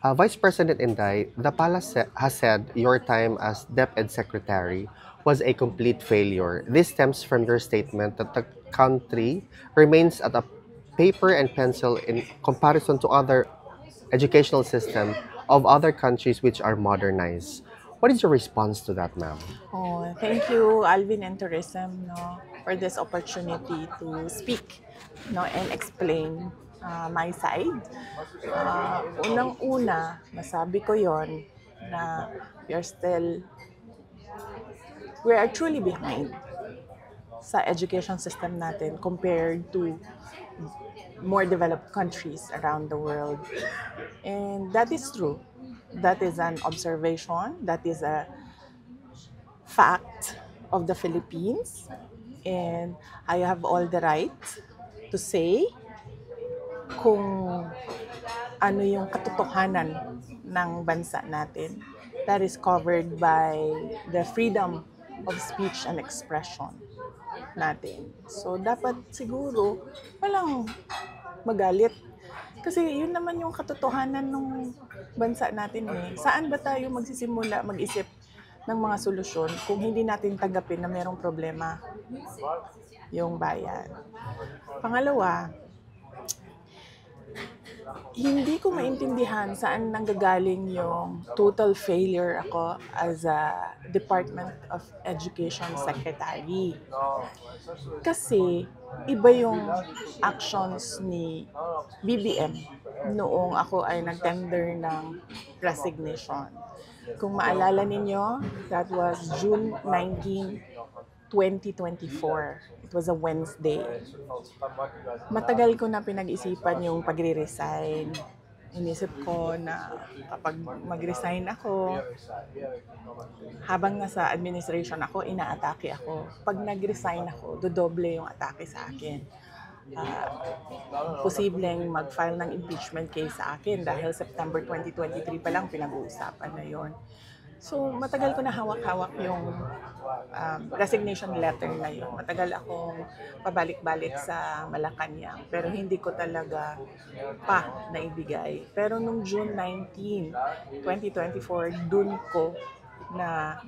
Vice President Inday, the palace has said your time as DepEd Secretary was a complete failure. This stems from your statement that the country remains at a paper and pencil in comparison to other educational system of other countries which are modernized. What is your response to that, ma'am? Oh, thank you, Alvin and Tourism, no, for this opportunity to speak, no, and explain my side. Unang-una, masabi ko yon na we are still, we are truly behind sa education system natin compared to more developed countries around the world. And that is true. That is an observation. That is a fact of the Philippines. And I have all the right to say kung ano yung katotohanan ng bansa natin. That is covered by the freedom of speech and expression natin. So, dapat siguro walang magalit. Kasi yun naman yung katotohanan ng bansa natin eh. Saan ba tayo magsisimula mag-isip ng mga solusyon kung hindi natin tanggapin na merong problema yung bayan? Pangalawa, hindi ko maintindihan saan nanggagaling yung total failure ako as a Department of Education Secretary. Kasi iba yung actions ni BBM noong ako ay nag-tender ng resignation. Kung maalala ninyo, that was June 19, 2024. It was a Wednesday. Matagal ko na pinag-isipan yung pagre-resign. Inisip ko na kapag mag-resign ako, habang nasa administration ako, inaatake ako. Pag nag-resign ako, dodoble yung atake sa akin. Posibleng mag-file ng impeachment case sa akin dahil September 2023 pa lang pinag-uusapan na yon. So, matagal ko na hawak-hawak yung resignation letter na yun. Matagal akong pabalik-balik sa Malacanang, pero hindi ko talaga pa naibigay. Pero nung June 19, 2024, dun ko na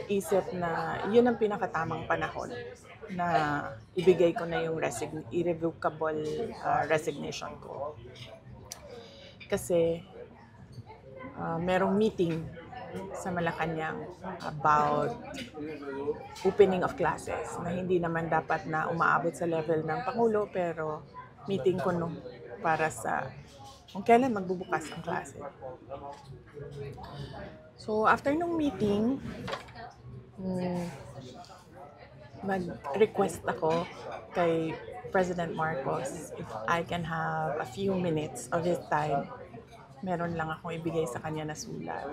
isip na yun ang pinakatamang panahon na ibigay ko na yung irrevocable resignation ko. Kasi merong meeting sa Malacanang about opening of classes na hindi naman dapat na umaabot sa level ng Pangulo pero meeting ko no para sa kung kailan magbubukas ang klase. So after nung meeting, mag-request ako kay President Marcos if I can have a few minutes of his time. Meron lang akong ibigay sa kanya na sulat.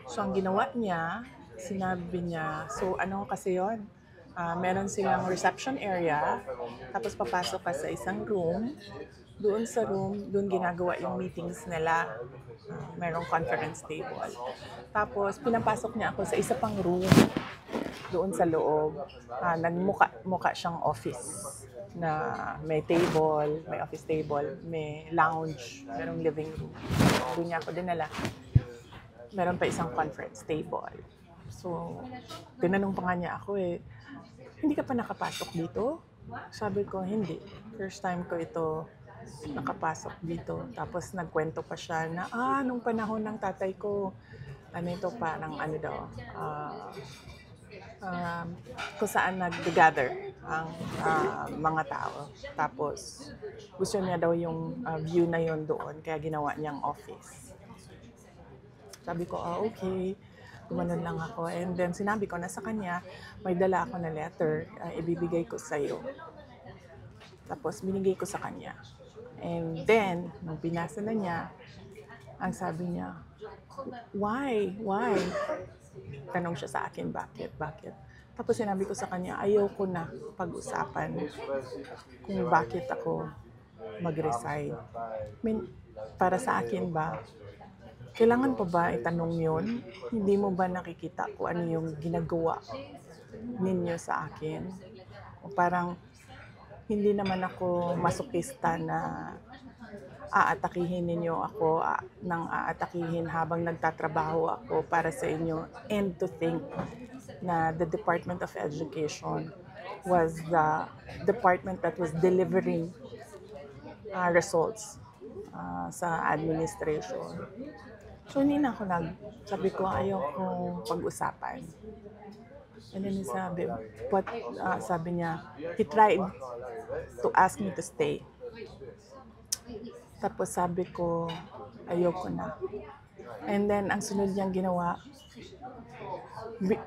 So, ang ginawa niya, sinabi niya, so ano kasi yon? Meron silang reception area, tapos papasok ka sa isang room. Doon sa room, doon ginagawa yung meetings nila. Merong conference table. Tapos, pinapasok niya ako sa isa pang room doon sa loob. Nagmuka siyang office na may table, may office table, may lounge, merong living room. Doon niya ako dinala. Meron pa isang conference table. So, tinanong pa nga niya ako hindi ka pa nakapasok dito? Sabi ko, hindi. First time ko ito nakapasok dito. Tapos nagkwento pa siya na, nung panahon ng tatay ko, ito parang kung saan nag-gather ang mga tao. Tapos, gusto niya daw yung view na yon doon, kaya ginawa niyang office. Sabi ko, okay. Gumanon lang ako. And then, sinabi ko na sa kanya, may dala ako na letter, ibibigay ko sa'yo. Tapos, binigay ko sa kanya. And then, nung binasa na niya, ang sabi niya, why? Tanong siya sa akin, bakit? Tapos sinabi ko sa kanya, ayaw ko na pag-usapan kung bakit ako mag-resign. Para sa akin ba, kailangan pa ba itanong yun? Hindi mo ba nakikita kung ano yung ginagawa ninyo sa akin? O parang hindi naman ako masokista na aatakihin ninyo ako ng aatakihin habang nagtatrabaho ako para sa inyo, and to think na the Department of Education was the department that was delivering results sa administration. So hindi na ako sabi ko ayaw kong pag-usapan. And then sabi niya, he tried to ask me to stay. Tapos sabi ko, ayoko na. And then, ang sunod niyang ginawa,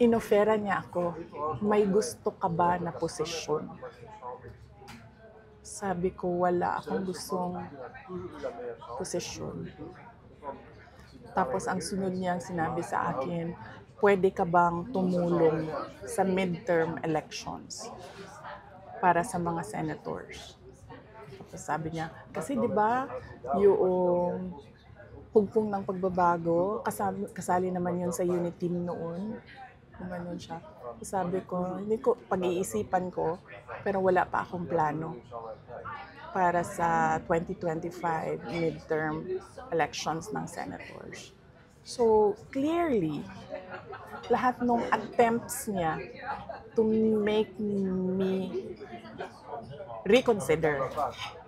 inofera niya ako, may gusto ka ba na posisyon? Sabi ko, wala akong gustong posisyon. Tapos, ang sunod niyang sinabi sa akin, pwede ka bang tumulong sa midterm elections para sa mga senators? Tapos sabi niya, kasi di ba yung hugpong ng pagbabago, kasali naman yun sa unit team noon. Gumanon siya. Sabi ko, hindi ko, pag-iisipan ko, pero wala pa akong plano para sa 2025 midterm elections ng senators. So, clearly, lahat ng attempts niya to make me reconsider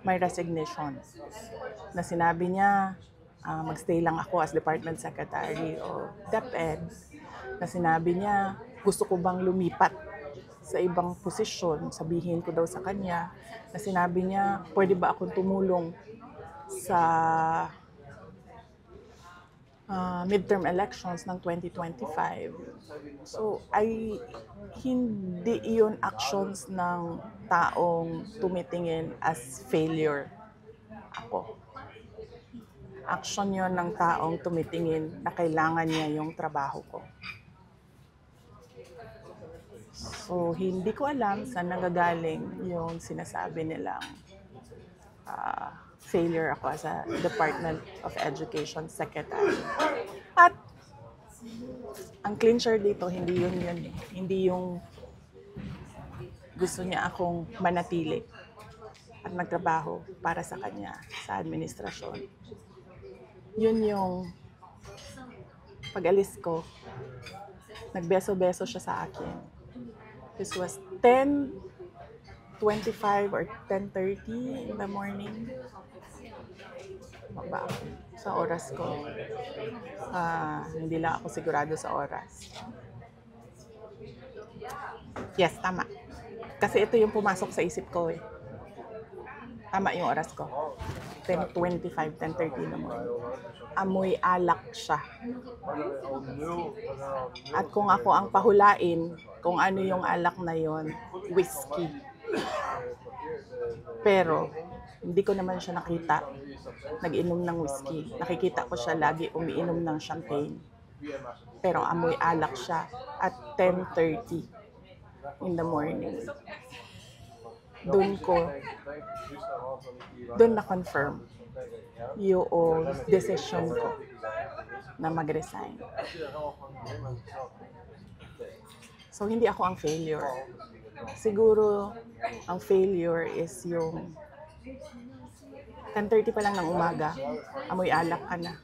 my resignation, na sinabi niya, magstay lang ako as Department Secretary o DepEd, na sinabi niya, gusto ko bang lumipat sa ibang posisyon, sabihin ko daw sa kanya, na sinabi niya, pwede ba akong tumulong sa midterm elections ng 2025. So, hindi iyon actions ng taong tumitingin as failure ako. Action yon ng taong tumitingin na kailangan niya yung trabaho ko. So, hindi ko alam saan nanggagaling yung sinasabi nilang failure ako as a Department of Education Secretary. At ang clincher dito, hindi yun eh. Hindi yung gusto niya akong manatili at magtrabaho para sa kanya sa administrasyon. Yun yung pag-alis ko, nagbeso-beso siya sa akin. This was 10:25 or 10:30 in the morning. Baba ako sa oras ko. Hindi lang ako sigurado sa oras. Yes, tama. Kasi ito yung pumasok sa isip ko eh. Tama yung oras ko. 10:25, 10:30 naman. Amoy alak siya. At kung ako ang pahulain, kung ano yung alak na yon, whiskey. Pero, hindi ko naman siya nakita nag-inom ng whiskey. Nakikita ko siya lagi umiinom ng champagne. Pero amoy alak siya at 10:30 in the morning. Doon na-confirm yung decision ko na mag-resign. So, hindi ako ang failure. Siguro, ang failure is yung 10:30 pa lang ng umaga, amoy alak ka na.